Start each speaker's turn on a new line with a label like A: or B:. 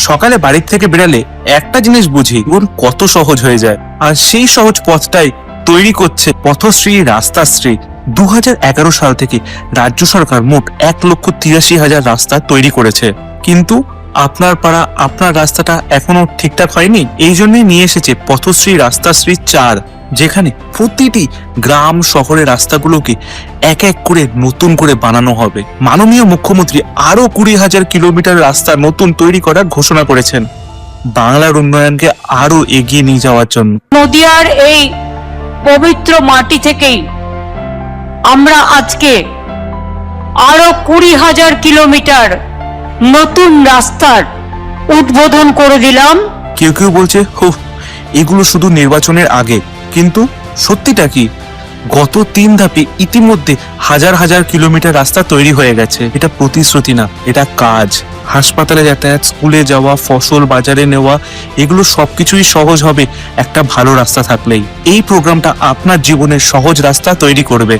A: সকালে বাড়ির থেকে বেরালে একটা জিনিস বুঝি জীবন কত সহজ হয়ে যায়, আর সেই সহজ পথটাই তৈরি করছে পথশ্রী রাস্তাশ্রী। 2011 সাল থেকে রাজ্য সরকার মোট 1,83,000 রাস্তা তৈরি করেছে, কিন্তু আপনার পাড়া আপনার রাস্তাটা এখনো ঠিকঠাক হয়নি। এই জন্যই নিয়ে এসেছে পথশ্রী রাস্তাশ্রী 4, যেখানে প্রতিটি গ্রাম শহরের রাস্তাগুলোকে এক এক করে নতুন করে বানানো হবে। মাননীয় মুখ্যমন্ত্রী আরো 20,000 কিলোমিটার রাস্তা নতুন তৈরি করার ঘোষণা করেছেন বাংলার উন্নয়নকে আরো এগিয়ে নিয়ে যাওয়ার জন্য।
B: নদিয়ার এই পবিত্র মাটি থেকেই আমরা আজকে আরো 20,000 কিলোমিটার নতুন রাস্তার উদ্বোধন করে দিলাম।
A: কেউ কেউ বলছে হো এগুলো শুধু নির্বাচনের আগে, কিন্তু সত্যিটা কি? গত 3 ধাপে ইতিমধ্যে হাজার হাজার কিলোমিটার রাস্তা তৈরি হয়ে গেছে। এটা প্রতিশ্রুতি না, এটা কাজ। হাসপাতালে যাতায়াত, স্কুলে যাওয়া, ফসল বাজারে নেওয়া, এগুলো সবকিছুই সহজ হবে একটা ভালো রাস্তা থাকলেই। এই প্রোগ্রামটা আপনার জীবনের সহজ রাস্তা তৈরি করবে।